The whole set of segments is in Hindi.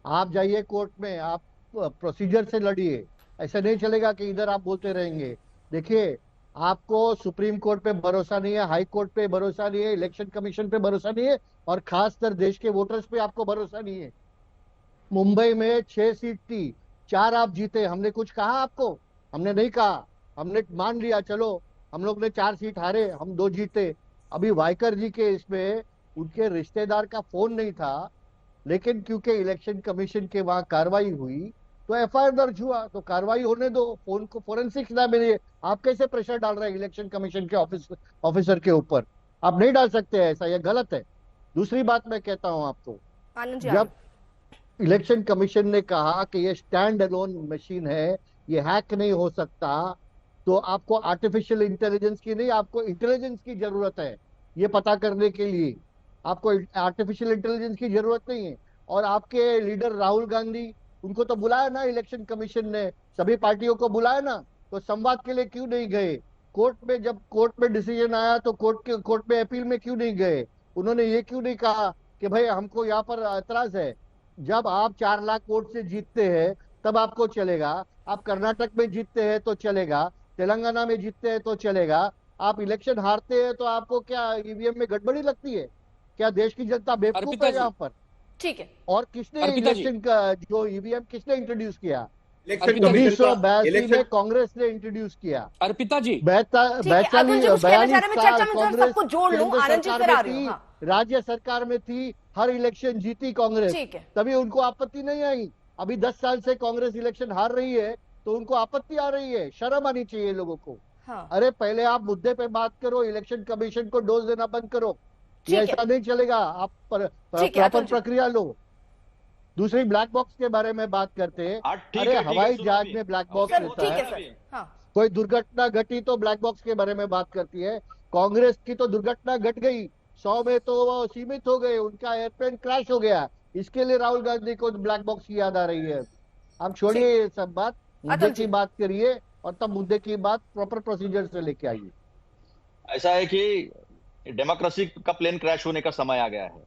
आप जाइए कोर्ट में, आप प्रोसीजर से लड़िए। ऐसा नहीं चलेगा कि इधर आप बोलते रहेंगे। देखिए, आपको सुप्रीम कोर्ट पे भरोसा नहीं है, हाई कोर्ट पे भरोसा नहीं है, इलेक्शन कमीशन पे भरोसा नहीं है, और खासकर देश के वोटर्स पे आपको भरोसा नहीं है। मुंबई में 6 सीट थी, 4 आप जीते, हमने कुछ कहा आपको? हमने नहीं कहा। हमने मान लिया, चलो हम लोग ने 4 सीट हारे, हम 2 जीते। अभी वायकर जी के इसमें उनके रिश्तेदार का फोन नहीं था, लेकिन क्योंकि इलेक्शन कमीशन के वहां कार्रवाई हुई तो एफआईआर दर्ज हुआ, तो कार्रवाई होने दो, फोन को फोरेंसिक्स ना मिले। आप कैसे प्रेशर डाल रहे हैं इलेक्शन कमीशन के ऑफिसर के ऊपर? आप नहीं डाल सकते हैं ऐसा, ये गलत है। दूसरी बात मैं कहता हूं आपको, आनंद जी आगे। जब इलेक्शन कमीशन ने कहा कि ये स्टैंड अलोन मशीन है, ये हैक नहीं हो सकता, तो आपको आर्टिफिशियल इंटेलिजेंस की नहीं, आपको इंटेलिजेंस की जरूरत है ये पता करने के लिए। आपको आर्टिफिशियल इंटेलिजेंस की जरूरत नहीं है। और आपके लीडर राहुल गांधी, उनको तो बुलाया ना इलेक्शन कमीशन ने, सभी पार्टियों को बुलाया ना, तो संवाद के लिए क्यों नहीं गए? कोर्ट में, जब कोर्ट में डिसीजन आया तो कोर्ट में अपील में क्यों नहीं गए? उन्होंने ये क्यों नहीं कहा कि भाई हमको यहाँ पर एतराज है? जब आप 4 लाख वोट से जीतते हैं तब आपको चलेगा, आप कर्नाटक में जीतते हैं तो चलेगा, तेलंगाना में जीतते हैं तो चलेगा। आप इलेक्शन हारते हैं तो आपको क्या ईवीएम में गड़बड़ी लगती है? क्या देश की जनता बेवकूफ अर्पिता है यहाँ जी, पर? ठीक है। और किसने अर्पिता जी, इलेक्शन का जो ईवीएम किसने इंट्रोड्यूस किया? इलेक्शन अर्पिता जी, कमीशन का 1982 में इलेक्शन कांग्रेस ने इंट्रोड्यूस किया। अर्पिता जी, ठीक है, अतुल जी, उस कहना चाह रहे 42 हैं, मैं साल चर्चा में जरा कांग्रेस सबको जोड़ लूं, केंद्र आनंद जी सरकार फिर में आ रही हूँ। थी, हाँ, राज्य सरकार में थी, हर इलेक्शन जीती कांग्रेस, ठीक है। तभी उनको आपत्ति नहीं आई। अभी 10 साल से कांग्रेस इलेक्शन हार रही है तो उनको आपत्ति आ रही है। शर्म आनी चाहिए लोगों को। हाँ, अरे पहले आप मुद्दे पे बात करो, इलेक्शन कमीशन को डोज देना बंद करो। ये ठीक है। ऐसा नहीं चलेगा। आप ठीक है प्रॉपर अतुल जी। प्रक्रिया लो। दूसरी, ब्लैक बॉक्स के बारे में बात करते हैं। ठीक अरे है, ठीक है, हवाई सुनो जहाज अभी में ब्लैक बॉक्स अभी सर रहता होता ठीक है, है है सर। अभी। हाँ, कोई दुर्घटना घटी तो ब्लैक बॉक्स के बारे में बात करती है। कांग्रेस की तो दुर्घटना घट गई, 100 में तो वो सीमित हो गए, उनका एयरप्लेन क्रैश हो गया। इसके लिए राहुल गांधी को ब्लैक बॉक्स की याद आ रही है। आप ठीक। छोड़िए ये सब बात, मुद्दे अतुल की जी। बात करिए, और तब मुद्दे की बात प्रॉपर प्रोसीजर से लेके आइए। ऐसा है कि डेमोक्रेसी का प्लेन क्रैश होने का समय आ गया है,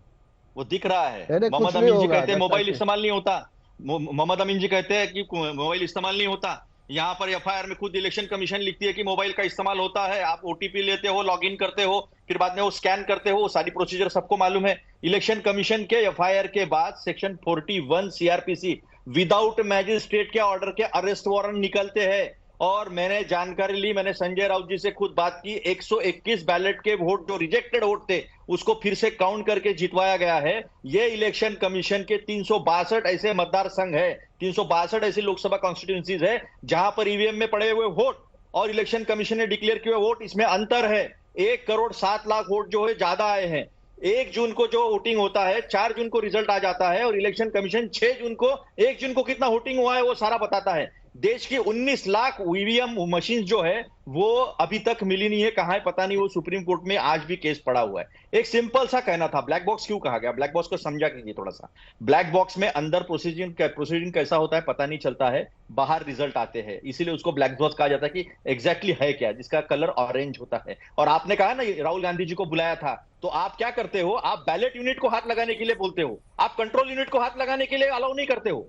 वो दिख रहा है। अरे कुछ मोहम्मद नहीं अमीन जी होगा कहते हैं 10 साल मोबाइल से। इस्तेमाल नहीं होता। मोहम्मद अमीन जी कहते हैं कि मोबाइल इस्तेमाल नहीं होता। यहाँ पर एफआईआर में खुद इलेक्शन कमीशन लिखती है कि मोबाइल का इस्तेमाल होता है, आप ओटीपी लेते हो, लॉगिन करते हो, फिर बाद में वो स्कैन करते हो, सारी प्रोसीजर सबको मालूम है। इलेक्शन कमीशन के एफआईआर के बाद सेक्शन 41 सीआरपीसी विदाउट मैजिस्ट्रेट के ऑर्डर के अरेस्ट वारंट निकलते हैं। और मैंने जानकारी ली, मैंने संजय राउत जी से खुद बात की, 121 बैलेट के वोट जो रिजेक्टेड वोट थे उसको फिर से काउंट करके जितवाया गया है। ये इलेक्शन कमीशन के 362 ऐसे मतदार संघ है, 362 ऐसी लोकसभा कॉन्स्टिट्यूंसीज है जहां पर ईवीएम में पड़े हुए वोट और इलेक्शन कमीशन ने डिक्लेयर किए हुए वोट, इसमें अंतर है। 1,07,00,000 वोट जो है ज्यादा आए हैं। 1 जून को जो वोटिंग होता है, 4 जून को रिजल्ट आ जाता है, और इलेक्शन कमीशन 6 जून को, 1 जून को कितना वोटिंग हुआ है वो सारा बताता है। देश की 19 लाख ईवीएम मशीन जो है वो अभी तक मिली नहीं है, कहां है पता नहीं, वो सुप्रीम कोर्ट में आज भी केस पड़ा हुआ है। एक सिंपल सा कहना था, ब्लैक बॉक्स क्यों कहा गया, ब्लैक बॉक्स को समझा कीजिए थोड़ा सा। ब्लैक बॉक्स में अंदर प्रोसीडिंग कैसा होता है पता नहीं चलता है, बाहर रिजल्ट आते हैं, इसीलिए उसको ब्लैक बॉक्स कहा जाता है कि एग्जैक्टली है क्या, जिसका कलर ऑरेंज होता है। और आपने कहा ना राहुल गांधी जी को बुलाया था, तो आप क्या करते हो, आप बैलेट यूनिट को हाथ लगाने के लिए बोलते हो, आप कंट्रोल यूनिट को हाथ लगाने के लिए अलाउ नहीं करते हो।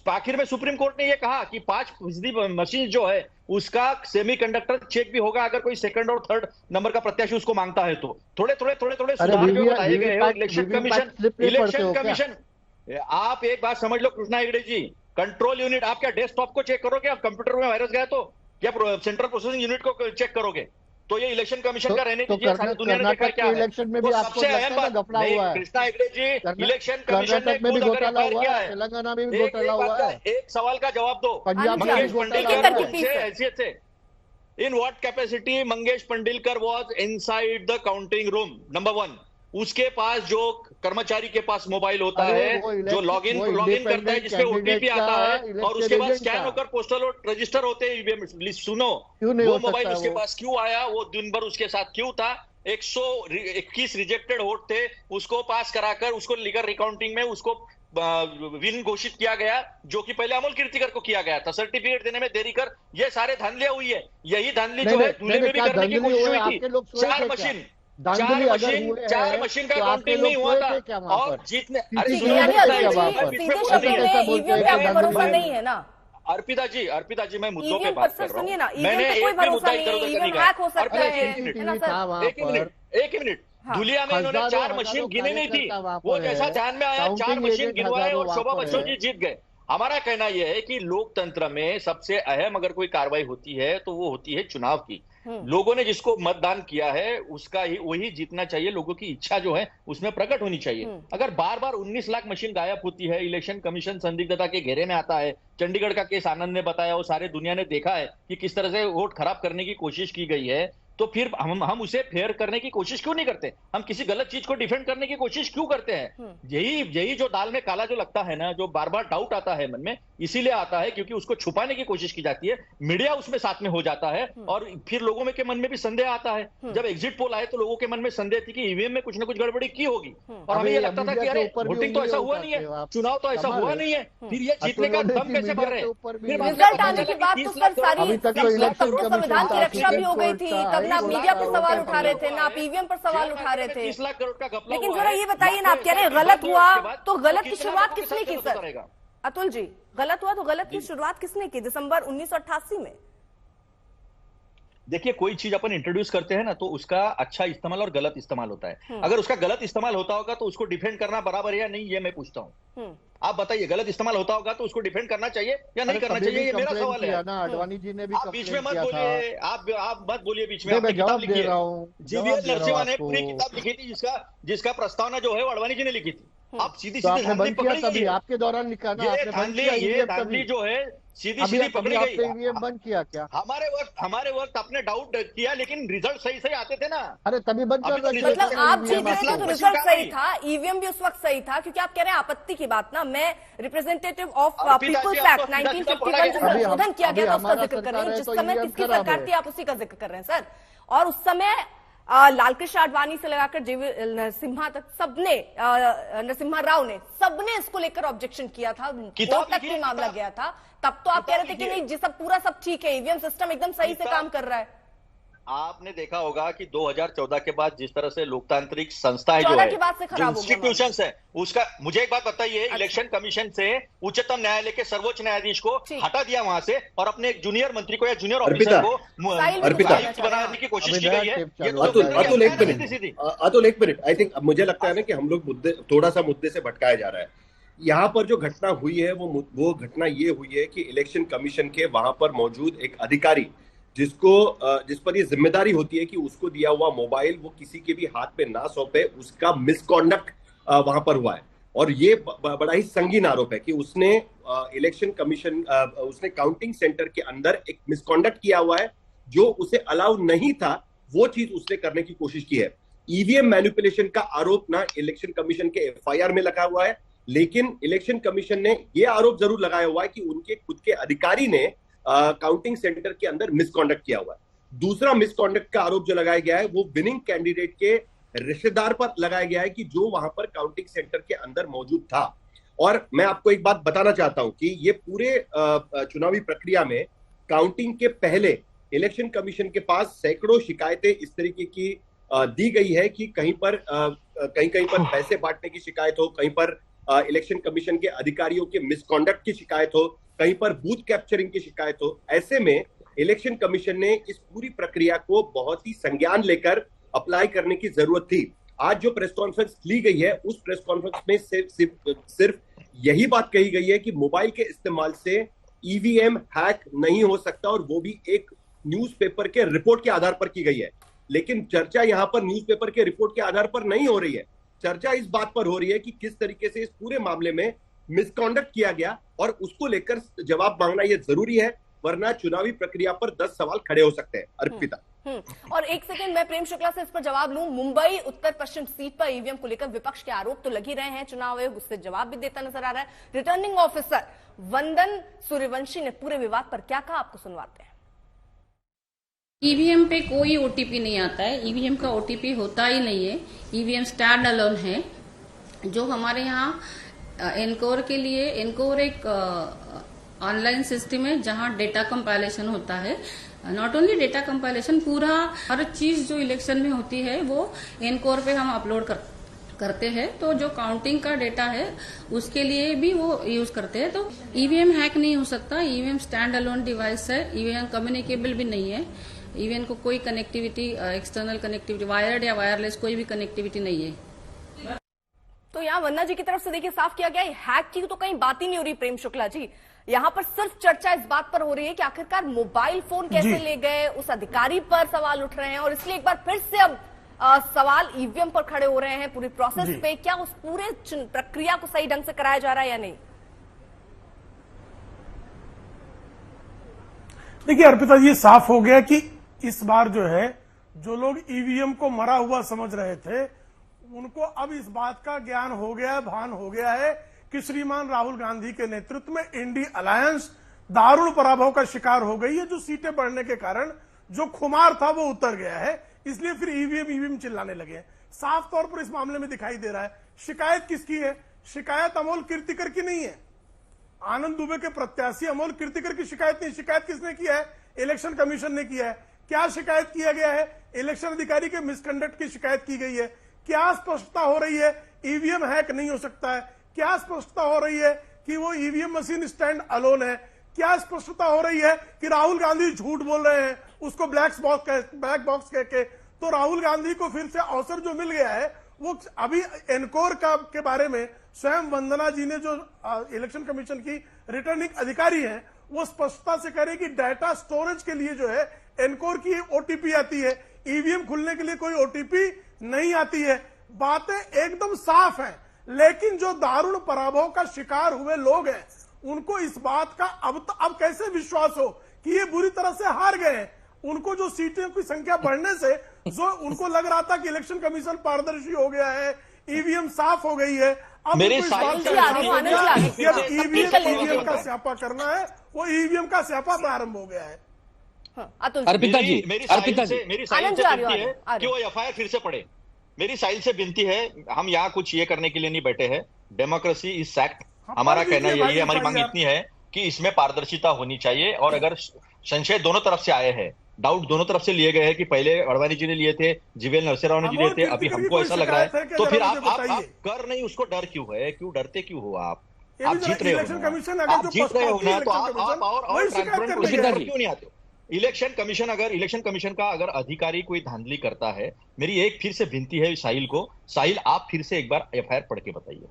आखिर में सुप्रीम कोर्ट ने यह कहा कि 5% मशीन जो है उसका सेमीकंडक्टर चेक भी होगा अगर कोई सेकंड और थर्ड नंबर का प्रत्याशी उसको मांगता है तो। थोड़े थोड़े थोड़े थोड़े अरे सुधार जो बताए गए हैं। वीवीपैट स्लिप नहीं पढ़ते हो क्या? आप एक बात समझ लो कृष्णा हेगड़े जी, कंट्रोल यूनिट आप क्या डेस्कटॉप को चेक करोगे, आप कंप्यूटर में वायरस गया तो, या सेंट्रल प्रोसेसिंग यूनिट को चेक करोगे? तो ये इलेक्शन कमीशन का रहने दीजिए, सारी दुनिया ने देखा कर्नाटक क्या के है। इलेक्शन में भी तो आपको सबसे लगता अहम है ना बात घपला नहीं हुआ है? कृष्णा हेगड़े जी, इलेक्शन कमीशन ने कर्नाटक में भी खुद अगर घोटाला एफआईआर हुआ किया है, है, तेलंगाना में भी एक घोटाला एक बात हुआ का है, एक सवाल का जवाब दो। पंजाब में भी मंगेश घोटाला पंडिलकर हुआ करके है। कौन से हैसियत से, in what capacity Mangesh Pandilkar was inside the counting room, number 1। उसके पास जो कर्मचारी के पास मोबाइल होता अरे है, वो जो इलेक्शन, वो लॉगिन करता है, इंडिपेंडेंट जिसपे कैंडिडेट ओटीपी का, आता है, और इलेक्शन उसके बाद एजेंट स्कैन का, होकर पोस्टल और रजिस्टर होते हैं ईवीएम लिस्ट। सुनो, क्यों नहीं वो हो मोबाइल सकता है उसके वो? पास क्यों आया, वो दिन भर उसके साथ क्यों था? 121 रिजेक्टेड वोट थे, उसको पास कराकर उसको लेकर रिकाउंटिंग में उसको विन घोषित किया गया, जो कि पहले अमोल कीर्तिकर को किया गया था। सर्टिफिकेट देने में देरी कर, ये सारे धांधलियां हुई है। यही धांधली नहीं जो नहीं है नहीं दूल्हे नहीं, में भी क्या करने की धांधली कोशिश हुई? हुई थी। आपके लोग सोए चार थे क्या? मशीन धांधली अगर हुए चार मशीन का तो आपके काउंटिंग लोग नहीं हुआ था क्या वहां और पर जितने किसी ठीक है, यानी अतुल जी सीधे सीधे शब्दों में ईवीएम पे आपको भरोसा नहीं है ना? अर्पिता जी मैं मुद्दों पे ईवीएम बात पर कर रहा सुनिए हूँ। ना, ईवीएम मैंने पे कोई एक भी भरोसा मुद्दा नहीं इधर है, उधर ईवीएम नहीं हैक हो कहा। सकता है सीसीटीवी ना था सर? वहां पर, एक मिनट हाँ। धुलिया में इन्होंने 4 हजारों मशीन गिनी नहीं थी। कार्यकर्ता वहां वो पर जैसा है, ध्यान में आया 4 काउंटिंग मशीन एजेंट गिनवाए हजारों और वहां शोभा पर बच्चन है। जी जीत गए। हमारा कहना यह है कि लोकतंत्र में सबसे अहम अगर कोई कार्रवाई होती है तो वो होती है चुनाव की। लोगों ने जिसको मतदान किया है उसका ही वही जीतना चाहिए। लोगों की इच्छा जो है उसमें प्रकट होनी चाहिए। अगर बार बार 19 लाख मशीन गायब होती है, इलेक्शन कमीशन संदिग्धता के घेरे में आता है, चंडीगढ़ का केस आनंद ने बताया, वो सारे दुनिया ने देखा है कि किस तरह से वोट खराब करने की कोशिश की गई है, तो फिर हम उसे फेयर करने की कोशिश क्यों नहीं करते? हम किसी गलत चीज को डिफेंड करने की कोशिश क्यों करते हैं? यही जो दाल में काला जो लगता है ना, जो बार बार डाउट आता है मन में, इसीलिए आता है क्योंकि उसको छुपाने की कोशिश की जाती है। मीडिया उसमें साथ में हो जाता है और फिर लोगों में के मन में भी संदेह आता है। जब एग्जिट पोल आए तो लोगों के मन में संदेह थी कि ईवीएम में कुछ ना कुछ गड़बड़ी की होगी और हमें ये लगता था कि अरे वोटिंग तो ऐसा हुआ नहीं है, चुनाव तो ऐसा हुआ नहीं है, फिर ये जीतने का दम कैसे भर रहे हैं? रिजल्ट आने की बात तो सर सारी अभी तक तो इलेक्शन संविधान की कमीशन रक्षा भी हो गई थी, तब ना मीडिया पर सवाल उठा रहे थे, ना आप ईवीएम पर सवाल उठा रहे थे। 30 लाख करोड़ का घपला। लेकिन जरा ये बताइए ना, आप कह रहे हैं गलत हुआ तो गलत की शुरुआत किसने की सर? अतुल जी, गलत हुआ तो गलत की शुरुआत किसने की दिसंबर 1988 में? देखिए, कोई चीज अपन इंट्रोड्यूस करते हैं ना तो उसका अच्छा इस्तेमाल और गलत इस्तेमाल होता है। अगर उसका गलत इस्तेमाल होता होगा तो उसको डिफेंड करना बराबर है या नहीं, ये मैं पूछता हूँ। आप बताइए, गलत इस्तेमाल होता होगा तो उसको डिफेंड करना चाहिए या नहीं करना चाहिए? ये मेरा सवाल है ना। आडवाणी जी ने भी आप बीच में मत बोलिए, आप मत बोलिए बीच में। मैं जवाब दे रहा हूँ। जीवीएल नरसिम्हा ने पूरी किताब लिखी थी जिसका प्रस्तावना जो है वो आडवाणी जी ने लिखी थी। आप सीधी तो सीधी आपने बंद किया पकड़ी तभी, आपके दौरान लिखा ना आपने बंद किया। ये धांधली जो है सीधी सीधी पकड़ी आपने गई। ईवीएम बंद किया क्या? हमारे वक्त आपने डाउट किया लेकिन रिजल्ट सही सही आते थे ना। अरे तभी बंद कर रहे थे। मतलब आप जीत गए थे तो रिजल्ट सही था, ईवीएम भी उस वक्त सही था, क्योंकि आप कह रहे हैं आपत्ति की बात ना, मैं रिप्रेजेंटेटिव ऑफ पीपल्स एक्ट 1951 जो संशोधन किया गया था उसका जिक्र कर रही हूँ। जिस समय किसकी सरकार थी आप उसी का जिक्र कर रहे हैं सर। और उस समय लालकृष्ण आडवाणी से लगाकर जीवी नरसिम्हा तक सबने, नरसिम्हा राव ने, सबने इसको लेकर ऑब्जेक्शन किया था, कोर्ट तक भी मामला गया था। तब तो आप कह रहे थे कि नहीं जी सब पूरा सब ठीक है, ईवीएम सिस्टम एकदम सही से काम कर रहा है। आपने देखा होगा कि 2014 के बाद जिस तरह से लोकतांत्रिक संस्थाएं जो है, जो इंस्टीट्यूशंस है, उसका मुझे एक बात बताइए, इलेक्शन कमीशन से उच्चतम न्यायालय के सर्वोच्च न्यायाधीश को हटा दिया वहां से और अपने एक जूनियर मंत्री को या जूनियर ऑफिसर को बनाने की कोशिश की गई है। अतुल एक मिनट, आई थिंक मुझे लगता है ना कि हम लोग थोड़ा सा मुद्दे से भटकाया जा रहा है। यहाँ पर जो घटना हुई है वो घटना ये हुई है कि इलेक्शन कमीशन के वहां पर मौजूद एक अधिकारी जिस पर ये जिम्मेदारी होती है कि उसको दिया हुआ मोबाइल वो किसी के भी हाथ पे ना सौंपे, उसका मिसकॉन्डक्ट वहां पर हुआ है। और ये बड़ा ही संगीन आरोप है कि उसने इलेक्शन कमीशन उसने काउंटिंग सेंटर के अंदर एक मिसकॉन्डक्ट किया हुआ है, जो उसे अलाउ नहीं था, वो चीज उसने करने की कोशिश की है। ईवीएम मैनिपुलेशन का आरोप ना इलेक्शन कमीशन के एफआईआर में लगा हुआ है, लेकिन इलेक्शन कमीशन ने यह आरोप जरूर लगाया हुआ है कि उनके खुद के अधिकारी ने काउंटिंग सेंटर के अंदर मिसकॉन्डक्ट किया हुआ है। दूसरा मिसकॉन्डक्ट का आरोप जो लगाया गया है वो विनिंग कैंडिडेट के रिश्तेदार पर लगाया गया है कि जो वहां पर काउंटिंग सेंटर के अंदर मौजूद था। और मैं आपको एक बात बताना चाहता हूं कि ये पूरे चुनावी प्रक्रिया में काउंटिंग के पहले इलेक्शन कमीशन के पास सैकड़ों शिकायतें इस तरीके की दी गई है कि कहीं कहीं पर पैसे बांटने की शिकायत हो, कहीं पर इलेक्शन कमीशन के अधिकारियों के मिसकॉन्डक्ट की शिकायत हो, कहीं पर बूथ कैप्चरिंग की शिकायत हो। ऐसे में इलेक्शन कमीशन ने इस पूरी प्रक्रिया को बहुत ही संज्ञान लेकर अप्लाई करने की जरूरत थी। आज जो प्रेस कॉन्फ्रेंस ली गई है उस प्रेस कॉन्फ्रेंस में सिर्फ यही बात कही गई है कि मोबाइल के इस्तेमाल से ईवीएम हैक नहीं हो सकता, और वो भी एक न्यूज़पेपर के रिपोर्ट के आधार पर की गई है। लेकिन चर्चा यहां पर न्यूज़पेपर के रिपोर्ट के आधार पर नहीं हो रही है। चर्चा इस बात पर हो रही है कि किस तरीके से इस पूरे मामले में मिसकॉन्डक्ट किया गया, और उसको लेकर जवाब मांगना यह जरूरी है, वरना चुनावी प्रक्रिया पर 10 सवाल खड़े हो सकते हैं। अर्पिता और एक सेकंड मैं प्रेम शुक्ला से इस पर जवाब लूं। मुंबई उत्तर पश्चिम सीट पर ईवीएम को लेकर विपक्ष के आरोप तो लग ही रहे हैं, चुनाव आयोग उससे जवाब भी देता नजर आ रहा है। रिटर्निंग ऑफिसर वंदन सूर्यवंशी ने पूरे विवाद पर क्या कहा, आपको सुनवाते हैं। ईवीएम पे कोई ओटीपी नहीं आता है, ईवीएम का ओटीपी होता ही नहीं है। ईवीएम स्टैंड अलोन है। जो हमारे यहाँ एनकोर के लिए, एनकोर एक ऑनलाइन सिस्टम है जहां डेटा कंपाइलेशन होता है। नॉट ओनली डेटा कंपाइलेशन, पूरा हर चीज जो इलेक्शन में होती है वो एनकोर पे हम अपलोड करते हैं। तो जो काउंटिंग का डेटा है उसके लिए भी वो यूज करते हैं। तो ईवीएम हैक नहीं हो सकता, ईवीएम स्टैंड अलोन डिवाइस है, ईवीएम कम्युनिकेबल भी नहीं है, ईवीएम को कोई कनेक्टिविटी, एक्सटर्नल कनेक्टिविटी, वायर्ड या वायरलेस कोई भी कनेक्टिविटी नहीं है। तो यहाँ वंदना जी की तरफ से देखिए साफ किया गया, हैक की तो कहीं बात ही नहीं हो रही प्रेम शुक्ला जी। यहाँ पर सिर्फ चर्चा इस बात पर हो रही है कि आखिरकार मोबाइल फोन कैसे ले गए, उस अधिकारी पर सवाल उठ रहे हैं और इसलिए एक बार फिर से अब सवाल ईवीएम पर खड़े हो रहे हैं, पूरी प्रोसेस पे। क्या उस पूरे प्रक्रिया को सही ढंग से कराया जा रहा है या नहीं? देखिए अर्पिता जी, साफ हो गया कि इस बार जो है जो लोग ईवीएम को मरा हुआ समझ रहे थे उनको अब इस बात का ज्ञान हो गया है, भान हो गया है कि श्रीमान राहुल गांधी के नेतृत्व में इंडी अलायंस दारुण पराभव का शिकार हो गई है। जो सीटें बढ़ने के कारण जो खुमार था वो उतर गया है, इसलिए फिर ईवीएम चिल्लाने लगे हैं। साफ तौर पर इस मामले में दिखाई दे रहा है। शिकायत किसकी है? शिकायत अमोल कीर्तिकर की नहीं है, आनंद दुबे के प्रत्याशी अमोल कीर्तिकर की शिकायत नहीं। शिकायत किसने किया है? इलेक्शन कमीशन ने किया है। क्या शिकायत किया गया है? इलेक्शन अधिकारी के मिसकंडक्ट की शिकायत की गई है। क्या स्पष्टता हो रही है? ईवीएम हैक नहीं हो सकता है। क्या स्पष्टता हो रही है कि वो ईवीएम मशीन स्टैंड अलोन है? क्या स्पष्टता हो रही है कि राहुल गांधी झूठ बोल रहे हैं उसको ब्लैक बॉक्स कह के? तो राहुल गांधी को फिर से अवसर जो मिल गया है वो अभी एनकोर के बारे में स्वयं वंदना जी ने, जो इलेक्शन कमीशन की रिटर्निंग अधिकारी हैं, वो स्पष्टता से कह रहे कि डाटा स्टोरेज के लिए जो है एनकोर की ओटीपी आती है, ईवीएम खुलने के लिए कोई ओटीपी नहीं आती है। बातें एकदम साफ हैं, लेकिन जो दारुण पराभव का शिकार हुए लोग हैं उनको इस बात का अब कैसे विश्वास हो कि ये बुरी तरह से हार गए हैं। उनको जो सीटों की संख्या बढ़ने से जो उनको लग रहा था कि इलेक्शन कमीशन पारदर्शी हो गया है, ईवीएम साफ हो गई है, अब ईवीएम का स्यापा करना है, वो ईवीएम का स्यापा प्रारंभ हो गया है। अर्पिता जी, मेरी साइल से विनती है कि वो एफआईआर फिर से पढ़े। मेरी साइल से विनती है, हम यहाँ कुछ ये करने के लिए नहीं बैठे हैं। डेमोक्रेसी इज फैक्ट, हमारा कहना यही है, हमारी मांग इतनी है कि इसमें पारदर्शिता होनी चाहिए। और अगर संशय दोनों तरफ से आए हैं, डाउट दोनों तरफ से लिए गए हैं कि पहले अडवाणी जी ने लिए थे, जीवीएल नरसिम्हा राव ने जी लिए थे, अभी हमको ऐसा लग रहा है, तो फिर आप कर नहीं, उसको डर क्यों है? क्यों डरते क्यों हो? आप जीत रहे हो, आप जीत रहे हो ना, तो आप और क्यों नहीं आते हो? इलेक्शन कमीशन का अगर अधिकारी कोई धांधली करता है, मेरी एक फिर से विनती है साहिल को, साहिल आप फिर से एक बार एफआईआर पढ़ के बताइए,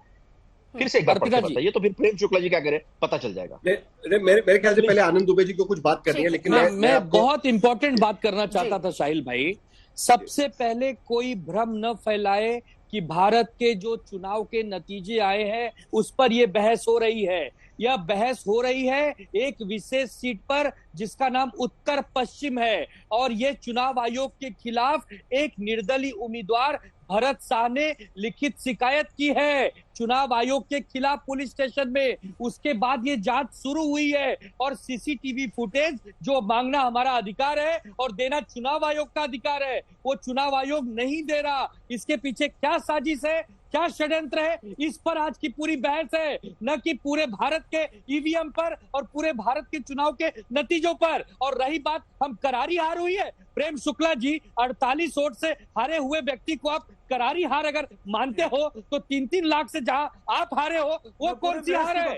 फिर से एक बार पढ़ के बताइए, तो फिर प्रेम शुक्ला जी क्या करे पता चल जाएगा। मेरे ख्याल से पहले आनंद दुबे जी को कुछ बात करनी है, लेकिन मैं बहुत इंपॉर्टेंट बात करना चाहता था साहिल भाई। सबसे पहले कोई भ्रम न फैलाए कि भारत के जो चुनाव के नतीजे आए हैं उस पर यह बहस हो रही है। यह बहस हो रही है एक विशेष सीट पर जिसका नाम उत्तर पश्चिम है, और ये चुनाव आयोग के खिलाफ एक निर्दलीय उम्मीदवार भरत शाह ने लिखित शिकायत की है चुनाव आयोग के खिलाफ पुलिस स्टेशन में। उसके बाद ये जांच शुरू हुई है और सीसीटीवी फुटेज जो मांगना हमारा अधिकार है और देना चुनाव आयोग का अधिकार है, वो चुनाव आयोग नहीं दे रहा। इसके पीछे क्या साजिश है, क्या षड्यंत्र है, इस पर आज की पूरी बहस है, न कि पूरे भारत के ईवीएम पर और पूरे भारत के चुनाव के नतीजों पर। और रही बात, हम करारी हार हुई है, प्रेम शुक्ला जी 48 वोट से हारे हुए व्यक्ति को आप करारी हार अगर मानते हो तो 3-3 लाख से जहां आप हारे हो वो कौन सी हार है?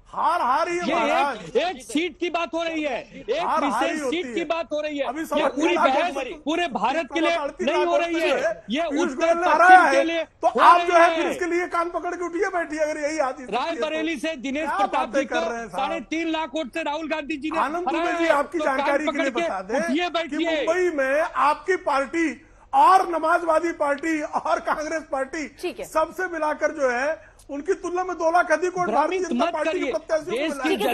हार ही है। एक सीट की बात हो रही है, एक विशेष सीट की बात हो रही है। ये पूरी बहस पूरे भारत के लिए नहीं हो रही है, ये उत्तर पश्चिम के लिए। तो आप जो है फिर इसके लिए कान पकड़ के उठिए बैठिए। अगर यही आती रायबरेली से दिनेश प्रताप जी को 3.5 लाख वोट से राहुल गांधी जी ने आनंद दुबे जी आपकी जानकारी के लिए बता दें कि मुंबई में आपकी पार्टी और नमाजवादी पार्टी और कांग्रेस पार्टी सबसे मिलाकर जो है उनकी तुलना में 2 लाख अधिक वोट भारतीय जनता पार्टी के प्रत्याशियों को मिला।